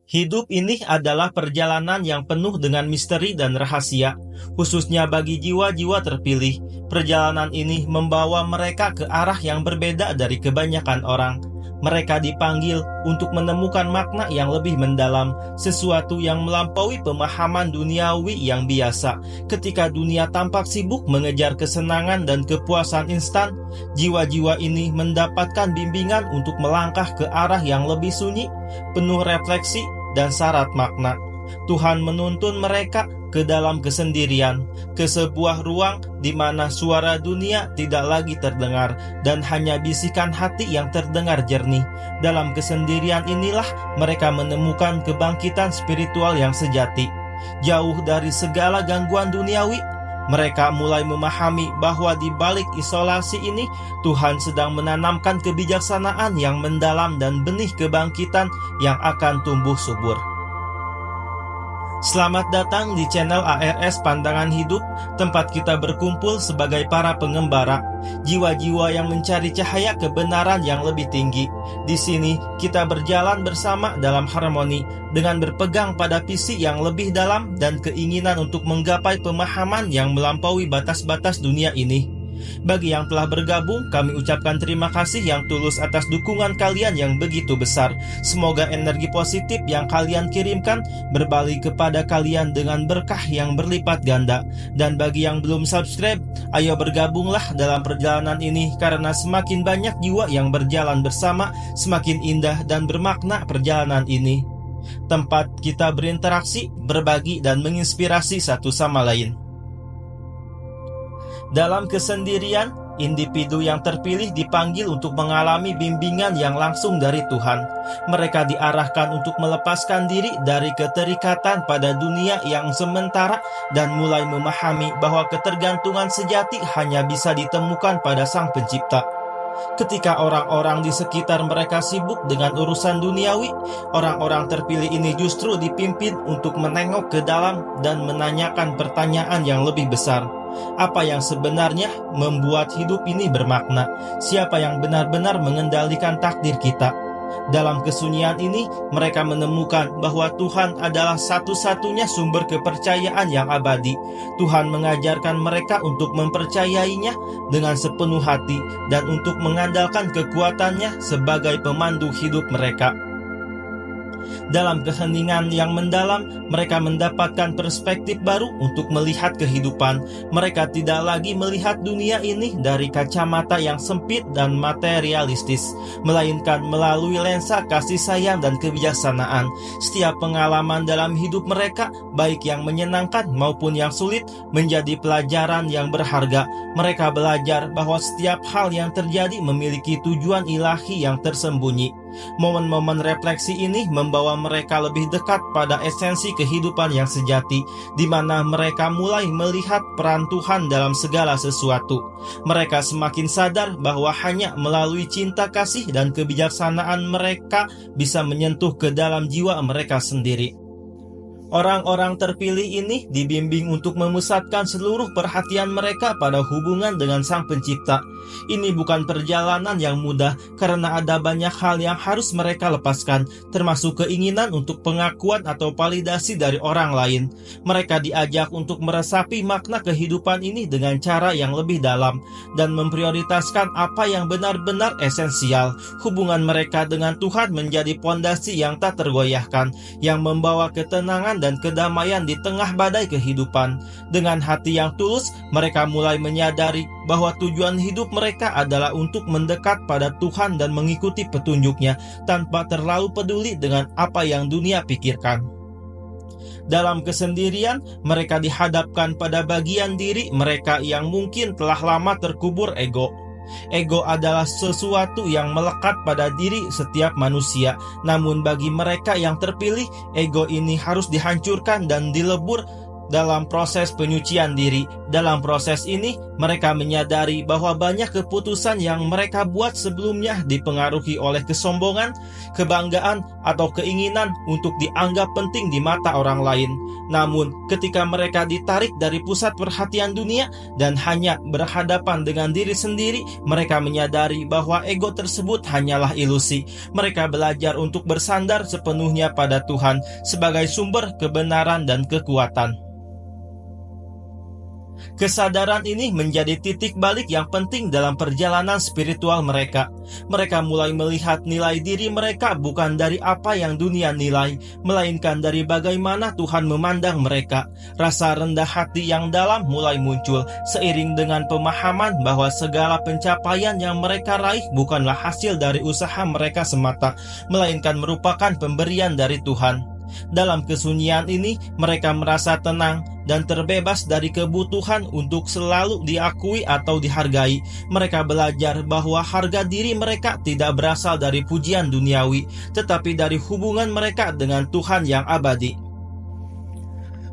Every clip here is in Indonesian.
Hidup ini adalah perjalanan yang penuh dengan misteri dan rahasia, khususnya bagi jiwa-jiwa terpilih. Perjalanan ini membawa mereka ke arah yang berbeda dari kebanyakan orang. Mereka dipanggil untuk menemukan makna yang lebih mendalam, sesuatu yang melampaui pemahaman duniawi yang biasa. Ketika dunia tampak sibuk mengejar kesenangan dan kepuasan instan, jiwa-jiwa ini mendapatkan bimbingan untuk melangkah ke arah yang lebih sunyi, penuh refleksi dan syarat makna. Tuhan menuntun mereka ke dalam kesendirian, ke sebuah ruang di mana suara dunia tidak lagi terdengar dan hanya bisikan hati yang terdengar jernih. Dalam kesendirian inilah mereka menemukan kebangkitan spiritual yang sejati. Jauh dari segala gangguan duniawi, mereka mulai memahami bahwa di balik isolasi ini, Tuhan sedang menanamkan kebijaksanaan yang mendalam dan benih kebangkitan yang akan tumbuh subur. Selamat datang di channel ARS Pandangan Hidup, tempat kita berkumpul sebagai para pengembara, jiwa-jiwa yang mencari cahaya kebenaran yang lebih tinggi. Di sini kita berjalan bersama dalam harmoni, dengan berpegang pada visi yang lebih dalam dan keinginan untuk menggapai pemahaman yang melampaui batas-batas dunia ini. Bagi yang telah bergabung, kami ucapkan terima kasih yang tulus atas dukungan kalian yang begitu besar. Semoga energi positif yang kalian kirimkan berbalik kepada kalian dengan berkah yang berlipat ganda. Dan bagi yang belum subscribe, ayo bergabunglah dalam perjalanan ini, karena semakin banyak jiwa yang berjalan bersama, semakin indah dan bermakna perjalanan ini. Tempat kita berinteraksi, berbagi dan menginspirasi satu sama lain. Dalam kesendirian, individu yang terpilih dipanggil untuk mengalami bimbingan yang langsung dari Tuhan. Mereka diarahkan untuk melepaskan diri dari keterikatan pada dunia yang sementara dan mulai memahami bahwa ketergantungan sejati hanya bisa ditemukan pada Sang Pencipta. Ketika orang-orang di sekitar mereka sibuk dengan urusan duniawi, orang-orang terpilih ini justru dipimpin untuk menengok ke dalam dan menanyakan pertanyaan yang lebih besar. Apa yang sebenarnya membuat hidup ini bermakna? Siapa yang benar-benar mengendalikan takdir kita? Dalam kesunyian ini, mereka menemukan bahwa Tuhan adalah satu-satunya sumber kepercayaan yang abadi. Tuhan mengajarkan mereka untuk mempercayainya dengan sepenuh hati dan untuk mengandalkan kekuatannya sebagai pemandu hidup mereka. Dalam keheningan yang mendalam, mereka mendapatkan perspektif baru untuk melihat kehidupan. Mereka tidak lagi melihat dunia ini dari kacamata yang sempit dan materialistis, melainkan melalui lensa kasih sayang dan kebijaksanaan. Setiap pengalaman dalam hidup mereka, baik yang menyenangkan maupun yang sulit, menjadi pelajaran yang berharga. Mereka belajar bahwa setiap hal yang terjadi memiliki tujuan ilahi yang tersembunyi. Momen-momen refleksi ini membawa mereka lebih dekat pada esensi kehidupan yang sejati, di mana mereka mulai melihat peran Tuhan dalam segala sesuatu. Mereka semakin sadar bahwa hanya melalui cinta kasih dan kebijaksanaan mereka bisa menyentuh ke dalam jiwa mereka sendiri. Orang-orang terpilih ini dibimbing untuk memusatkan seluruh perhatian mereka pada hubungan dengan Sang Pencipta. Ini bukan perjalanan yang mudah karena ada banyak hal yang harus mereka lepaskan, termasuk keinginan untuk pengakuan atau validasi dari orang lain. Mereka diajak untuk meresapi makna kehidupan ini dengan cara yang lebih dalam dan memprioritaskan apa yang benar-benar esensial. Hubungan mereka dengan Tuhan menjadi pondasi yang tak tergoyahkan, yang membawa ketenangan dan kedamaian di tengah badai kehidupan. Dengan hati yang tulus, mereka mulai menyadari bahwa tujuan hidup mereka adalah untuk mendekat pada Tuhan dan mengikuti petunjuk-Nya tanpa terlalu peduli dengan apa yang dunia pikirkan. Dalam kesendirian, mereka dihadapkan pada bagian diri mereka yang mungkin telah lama terkubur ego. Ego adalah sesuatu yang melekat pada diri setiap manusia. Namun bagi mereka yang terpilih, ego ini harus dihancurkan dan dilebur dalam proses penyucian diri. Dalam proses ini, mereka menyadari bahwa banyak keputusan yang mereka buat sebelumnya dipengaruhi oleh kesombongan, kebanggaan, atau keinginan untuk dianggap penting di mata orang lain. Namun, ketika mereka ditarik dari pusat perhatian dunia dan hanya berhadapan dengan diri sendiri, mereka menyadari bahwa ego tersebut hanyalah ilusi. Mereka belajar untuk bersandar sepenuhnya pada Tuhan sebagai sumber kebenaran dan kekuatan. Kesadaran ini menjadi titik balik yang penting dalam perjalanan spiritual mereka. Mereka mulai melihat nilai diri mereka bukan dari apa yang dunia nilai, melainkan dari bagaimana Tuhan memandang mereka. Rasa rendah hati yang dalam mulai muncul, seiring dengan pemahaman bahwa segala pencapaian yang mereka raih bukanlah hasil dari usaha mereka semata, melainkan merupakan pemberian dari Tuhan. Dalam kesunyian ini, mereka merasa tenang dan terbebas dari kebutuhan untuk selalu diakui atau dihargai. Mereka belajar bahwa harga diri mereka tidak berasal dari pujian duniawi, tetapi dari hubungan mereka dengan Tuhan yang abadi.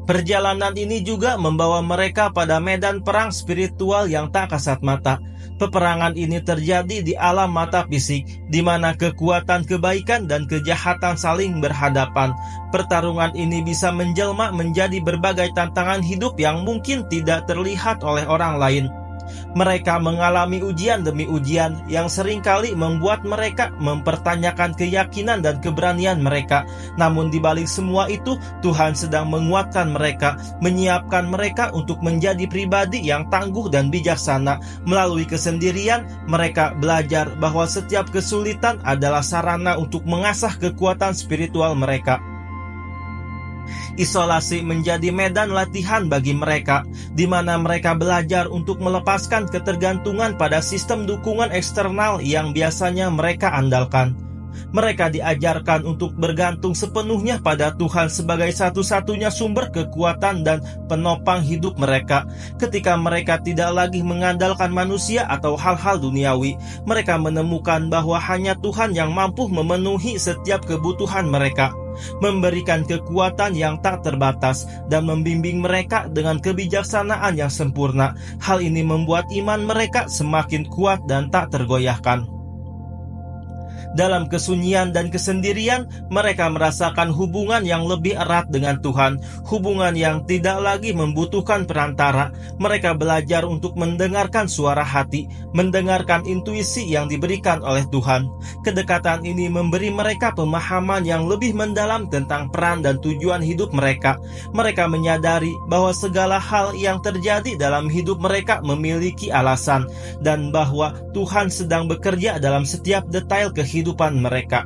Perjalanan ini juga membawa mereka pada medan perang spiritual yang tak kasat mata. Peperangan ini terjadi di alam mata fisik, di mana kekuatan kebaikan dan kejahatan saling berhadapan. Pertarungan ini bisa menjelma menjadi berbagai tantangan hidup yang mungkin tidak terlihat oleh orang lain. Mereka mengalami ujian demi ujian yang seringkali membuat mereka mempertanyakan keyakinan dan keberanian mereka. Namun di balik semua itu, Tuhan sedang menguatkan mereka, menyiapkan mereka untuk menjadi pribadi yang tangguh dan bijaksana. Melalui kesendirian, mereka belajar bahwa setiap kesulitan adalah sarana untuk mengasah kekuatan spiritual mereka. Isolasi menjadi medan latihan bagi mereka, di mana mereka belajar untuk melepaskan ketergantungan pada sistem dukungan eksternal yang biasanya mereka andalkan. Mereka diajarkan untuk bergantung sepenuhnya pada Tuhan sebagai satu-satunya sumber kekuatan dan penopang hidup mereka. Ketika mereka tidak lagi mengandalkan manusia atau hal-hal duniawi, mereka menemukan bahwa hanya Tuhan yang mampu memenuhi setiap kebutuhan mereka, memberikan kekuatan yang tak terbatas, dan membimbing mereka dengan kebijaksanaan yang sempurna. Hal ini membuat iman mereka semakin kuat dan tak tergoyahkan. Dalam kesunyian dan kesendirian, mereka merasakan hubungan yang lebih erat dengan Tuhan, hubungan yang tidak lagi membutuhkan perantara. Mereka belajar untuk mendengarkan suara hati, mendengarkan intuisi yang diberikan oleh Tuhan. Kedekatan ini memberi mereka pemahaman yang lebih mendalam tentang peran dan tujuan hidup mereka. Mereka menyadari bahwa segala hal yang terjadi dalam hidup mereka memiliki alasan, dan bahwa Tuhan sedang bekerja dalam setiap detail kehidupan mereka.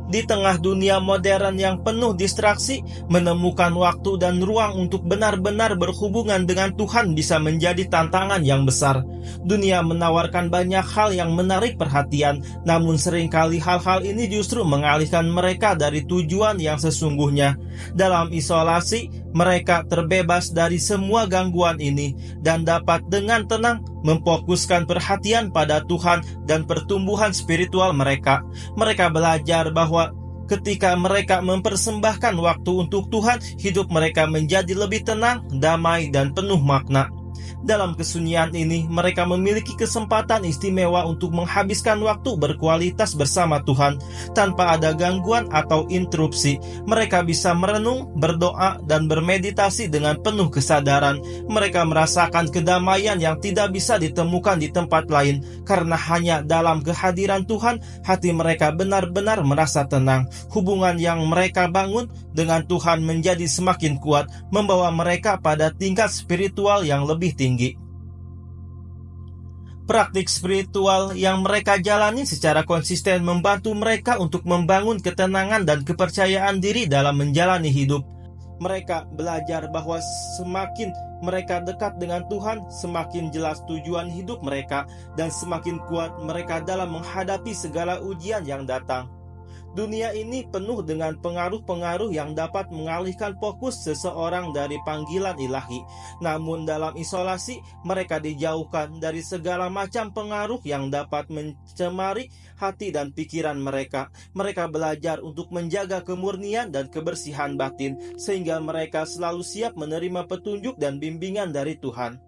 Di tengah dunia modern yang penuh distraksi, menemukan waktu dan ruang untuk benar-benar berhubungan dengan Tuhan bisa menjadi tantangan yang besar. Dunia menawarkan banyak hal yang menarik perhatian, namun seringkali hal-hal ini justru mengalihkan mereka dari tujuan yang sesungguhnya. Dalam isolasi, mereka terbebas dari semua gangguan ini dan dapat dengan tenang memfokuskan perhatian pada Tuhan dan pertumbuhan spiritual mereka. Mereka belajar bahwa ketika mereka mempersembahkan waktu untuk Tuhan, hidup mereka menjadi lebih tenang, damai, dan penuh makna. Dalam kesunyian ini, mereka memiliki kesempatan istimewa untuk menghabiskan waktu berkualitas bersama Tuhan tanpa ada gangguan atau interupsi. Mereka bisa merenung, berdoa, dan bermeditasi dengan penuh kesadaran. Mereka merasakan kedamaian yang tidak bisa ditemukan di tempat lain, karena hanya dalam kehadiran Tuhan, hati mereka benar-benar merasa tenang. Hubungan yang mereka bangun dengan Tuhan menjadi semakin kuat, membawa mereka pada tingkat spiritual yang lebih tinggi. Praktik spiritual yang mereka jalani secara konsisten membantu mereka untuk membangun ketenangan dan kepercayaan diri dalam menjalani hidup. Mereka belajar bahwa semakin mereka dekat dengan Tuhan, semakin jelas tujuan hidup mereka, dan semakin kuat mereka dalam menghadapi segala ujian yang datang. Dunia ini penuh dengan pengaruh-pengaruh yang dapat mengalihkan fokus seseorang dari panggilan ilahi. Namun dalam isolasi, mereka dijauhkan dari segala macam pengaruh yang dapat mencemari hati dan pikiran mereka. Mereka belajar untuk menjaga kemurnian dan kebersihan batin, sehingga mereka selalu siap menerima petunjuk dan bimbingan dari Tuhan.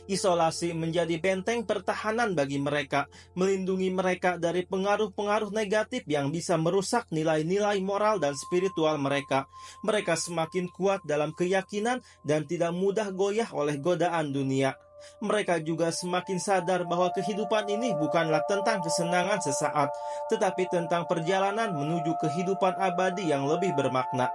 Isolasi menjadi benteng pertahanan bagi mereka, melindungi mereka dari pengaruh-pengaruh negatif yang bisa merusak nilai-nilai moral dan spiritual mereka. Mereka semakin kuat dalam keyakinan dan tidak mudah goyah oleh godaan dunia. Mereka juga semakin sadar bahwa kehidupan ini bukanlah tentang kesenangan sesaat, tetapi tentang perjalanan menuju kehidupan abadi yang lebih bermakna.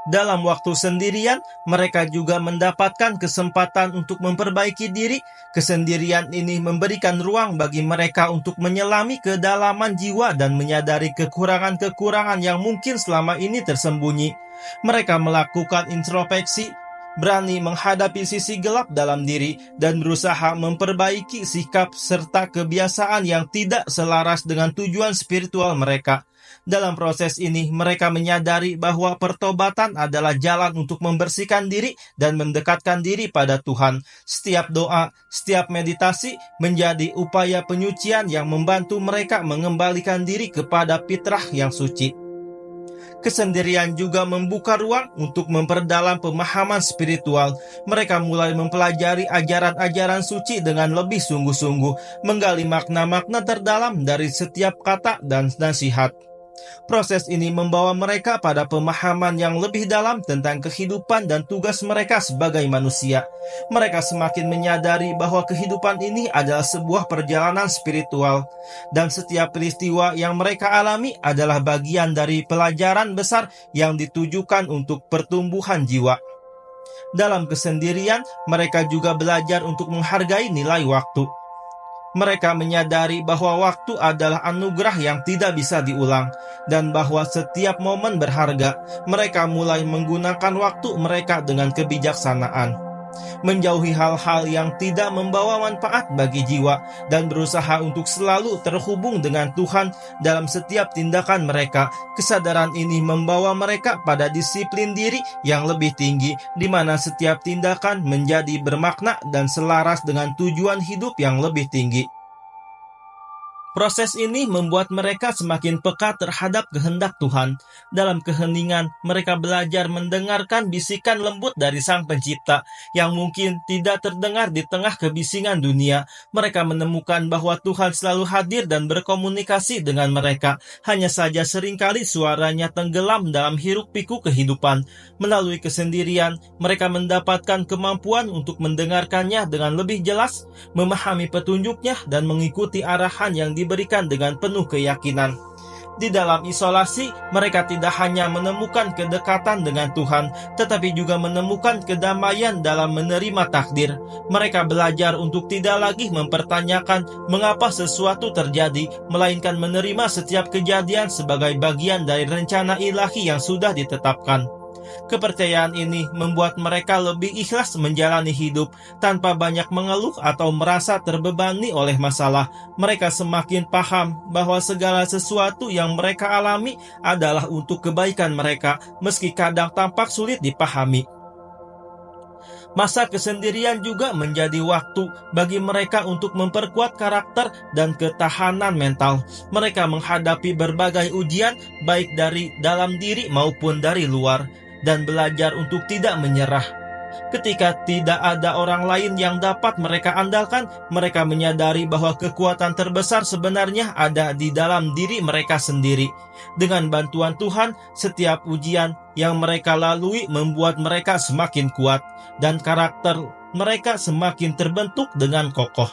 Dalam waktu sendirian, mereka juga mendapatkan kesempatan untuk memperbaiki diri. Kesendirian ini memberikan ruang bagi mereka untuk menyelami kedalaman jiwa dan menyadari kekurangan-kekurangan yang mungkin selama ini tersembunyi. Mereka melakukan introspeksi, berani menghadapi sisi gelap dalam diri, dan berusaha memperbaiki sikap serta kebiasaan yang tidak selaras dengan tujuan spiritual mereka. Dalam proses ini, mereka menyadari bahwa pertobatan adalah jalan untuk membersihkan diri dan mendekatkan diri pada Tuhan. Setiap doa, setiap meditasi menjadi upaya penyucian yang membantu mereka mengembalikan diri kepada fitrah yang suci. Kesendirian juga membuka ruang untuk memperdalam pemahaman spiritual. Mereka mulai mempelajari ajaran-ajaran suci dengan lebih sungguh-sungguh, menggali makna-makna terdalam dari setiap kata dan nasihat. Proses ini membawa mereka pada pemahaman yang lebih dalam tentang kehidupan dan tugas mereka sebagai manusia. Mereka semakin menyadari bahwa kehidupan ini adalah sebuah perjalanan spiritual, dan setiap peristiwa yang mereka alami adalah bagian dari pelajaran besar yang ditujukan untuk pertumbuhan jiwa. Dalam kesendirian, mereka juga belajar untuk menghargai nilai waktu. Mereka menyadari bahwa waktu adalah anugerah yang tidak bisa diulang, dan bahwa setiap momen berharga. Mereka mulai menggunakan waktu mereka dengan kebijaksanaan, menjauhi hal-hal yang tidak membawa manfaat bagi jiwa, dan berusaha untuk selalu terhubung dengan Tuhan dalam setiap tindakan mereka. Kesadaran ini membawa mereka pada disiplin diri yang lebih tinggi, di mana setiap tindakan menjadi bermakna dan selaras dengan tujuan hidup yang lebih tinggi. Proses ini membuat mereka semakin peka terhadap kehendak Tuhan. Dalam keheningan, mereka belajar mendengarkan bisikan lembut dari Sang Pencipta yang mungkin tidak terdengar di tengah kebisingan dunia. Mereka menemukan bahwa Tuhan selalu hadir dan berkomunikasi dengan mereka. Hanya saja seringkali suaranya tenggelam dalam hiruk-pikuk kehidupan. Melalui kesendirian, mereka mendapatkan kemampuan untuk mendengarkannya dengan lebih jelas, memahami petunjuknya, dan mengikuti arahan yang diberikan dengan penuh keyakinan. Di dalam isolasi, mereka tidak hanya menemukan kedekatan dengan Tuhan, tetapi juga menemukan kedamaian dalam menerima takdir. Mereka belajar untuk tidak lagi mempertanyakan mengapa sesuatu terjadi, melainkan menerima setiap kejadian sebagai bagian dari rencana ilahi yang sudah ditetapkan. Kepercayaan ini membuat mereka lebih ikhlas menjalani hidup tanpa banyak mengeluh atau merasa terbebani oleh masalah. Mereka semakin paham bahwa segala sesuatu yang mereka alami adalah untuk kebaikan mereka, meski kadang tampak sulit dipahami. Masa kesendirian juga menjadi waktu bagi mereka untuk memperkuat karakter dan ketahanan mental. Mereka menghadapi berbagai ujian, baik dari dalam diri maupun dari luar, dan belajar untuk tidak menyerah. Ketika tidak ada orang lain yang dapat mereka andalkan, mereka menyadari bahwa kekuatan terbesar sebenarnya ada di dalam diri mereka sendiri. Dengan bantuan Tuhan, setiap ujian yang mereka lalui membuat mereka semakin kuat, dan karakter mereka semakin terbentuk dengan kokoh.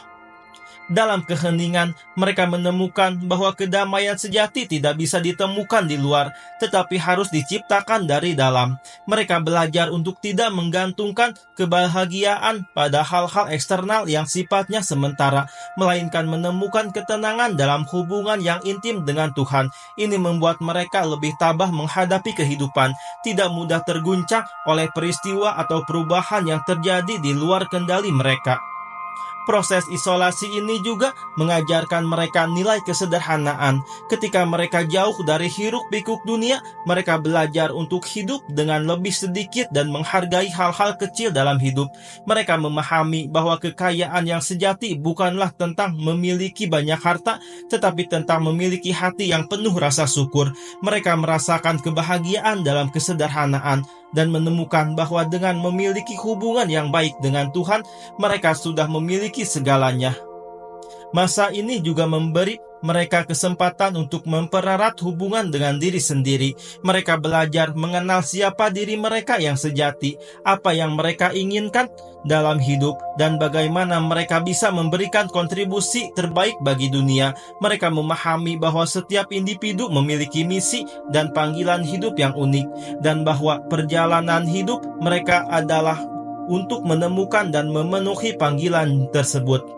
Dalam keheningan, mereka menemukan bahwa kedamaian sejati tidak bisa ditemukan di luar, tetapi harus diciptakan dari dalam. Mereka belajar untuk tidak menggantungkan kebahagiaan pada hal-hal eksternal yang sifatnya sementara, melainkan menemukan ketenangan dalam hubungan yang intim dengan Tuhan. Ini membuat mereka lebih tabah menghadapi kehidupan, tidak mudah terguncang oleh peristiwa atau perubahan yang terjadi di luar kendali mereka. Proses isolasi ini juga mengajarkan mereka nilai kesederhanaan. Ketika mereka jauh dari hiruk-pikuk dunia, mereka belajar untuk hidup dengan lebih sedikit dan menghargai hal-hal kecil dalam hidup. Mereka memahami bahwa kekayaan yang sejati bukanlah tentang memiliki banyak harta, tetapi tentang memiliki hati yang penuh rasa syukur. Mereka merasakan kebahagiaan dalam kesederhanaan dan menemukan bahwa dengan memiliki hubungan yang baik dengan Tuhan, mereka sudah memiliki segalanya. Masa ini juga memberi mereka kesempatan untuk mempererat hubungan dengan diri sendiri. Mereka belajar mengenal siapa diri mereka yang sejati, apa yang mereka inginkan dalam hidup, dan bagaimana mereka bisa memberikan kontribusi terbaik bagi dunia. Mereka memahami bahwa setiap individu memiliki misi dan panggilan hidup yang unik, dan bahwa perjalanan hidup mereka adalah untuk menemukan dan memenuhi panggilan tersebut.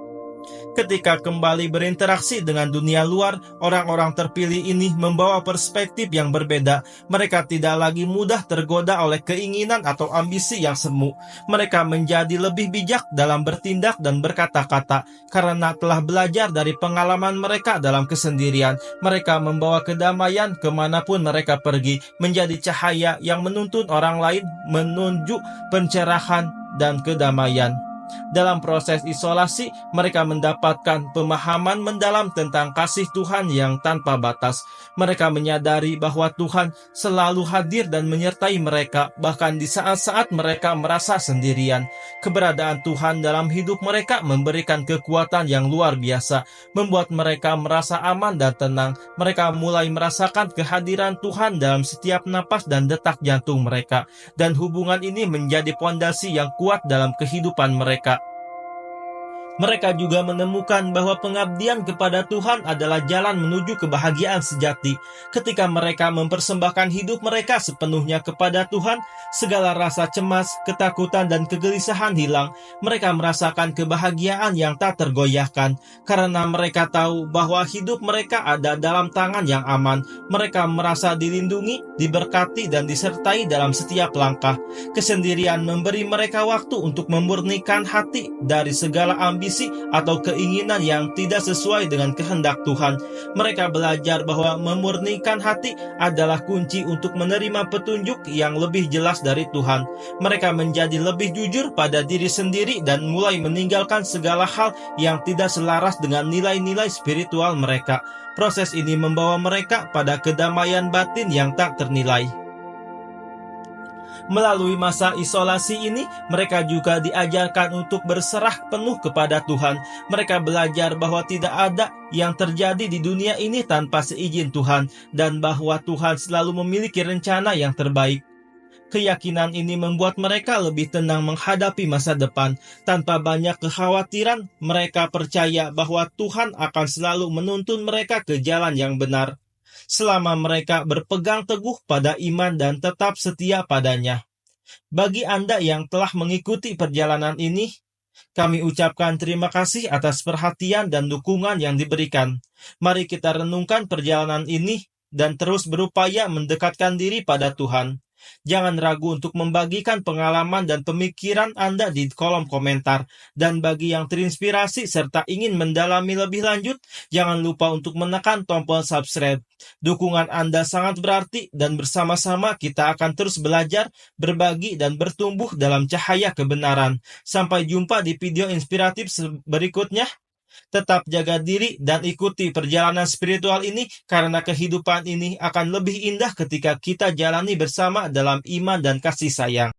Ketika kembali berinteraksi dengan dunia luar, orang-orang terpilih ini membawa perspektif yang berbeda. Mereka tidak lagi mudah tergoda oleh keinginan atau ambisi yang semu. Mereka menjadi lebih bijak dalam bertindak dan berkata-kata, karena telah belajar dari pengalaman mereka dalam kesendirian. Mereka membawa kedamaian kemanapun mereka pergi, menjadi cahaya yang menuntun orang lain menuju pencerahan dan kedamaian. Dalam proses isolasi, mereka mendapatkan pemahaman mendalam tentang kasih Tuhan yang tanpa batas. Mereka menyadari bahwa Tuhan selalu hadir dan menyertai mereka, bahkan di saat-saat mereka merasa sendirian. Keberadaan Tuhan dalam hidup mereka memberikan kekuatan yang luar biasa, membuat mereka merasa aman dan tenang. Mereka mulai merasakan kehadiran Tuhan dalam setiap napas dan detak jantung mereka, dan hubungan ini menjadi fondasi yang kuat dalam kehidupan mereka. Mereka juga menemukan bahwa pengabdian kepada Tuhan adalah jalan menuju kebahagiaan sejati. Ketika mereka mempersembahkan hidup mereka sepenuhnya kepada Tuhan, segala rasa cemas, ketakutan, dan kegelisahan hilang. Mereka merasakan kebahagiaan yang tak tergoyahkan, karena mereka tahu bahwa hidup mereka ada dalam tangan yang aman. Mereka merasa dilindungi, diberkati, dan disertai dalam setiap langkah. Kesendirian memberi mereka waktu untuk memurnikan hati dari segala ambisi atau keinginan yang tidak sesuai dengan kehendak Tuhan. Mereka belajar bahwa memurnikan hati adalah kunci untuk menerima petunjuk yang lebih jelas dari Tuhan. Mereka menjadi lebih jujur pada diri sendiri dan mulai meninggalkan segala hal yang tidak selaras dengan nilai-nilai spiritual mereka. Proses ini membawa mereka pada kedamaian batin yang tak ternilai. Melalui masa isolasi ini, mereka juga diajarkan untuk berserah penuh kepada Tuhan. Mereka belajar bahwa tidak ada yang terjadi di dunia ini tanpa seizin Tuhan, dan bahwa Tuhan selalu memiliki rencana yang terbaik. Keyakinan ini membuat mereka lebih tenang menghadapi masa depan. Tanpa banyak kekhawatiran, mereka percaya bahwa Tuhan akan selalu menuntun mereka ke jalan yang benar, selama mereka berpegang teguh pada iman dan tetap setia padanya. Bagi Anda yang telah mengikuti perjalanan ini, kami ucapkan terima kasih atas perhatian dan dukungan yang diberikan. Mari kita renungkan perjalanan ini dan terus berupaya mendekatkan diri pada Tuhan. Jangan ragu untuk membagikan pengalaman dan pemikiran Anda di kolom komentar. Dan bagi yang terinspirasi serta ingin mendalami lebih lanjut, jangan lupa untuk menekan tombol subscribe. Dukungan Anda sangat berarti dan bersama-sama kita akan terus belajar, berbagi, dan bertumbuh dalam cahaya kebenaran. Sampai jumpa di video inspiratif berikutnya. Tetap jaga diri dan ikuti perjalanan spiritual ini, karena kehidupan ini akan lebih indah ketika kita jalani bersama dalam iman dan kasih sayang.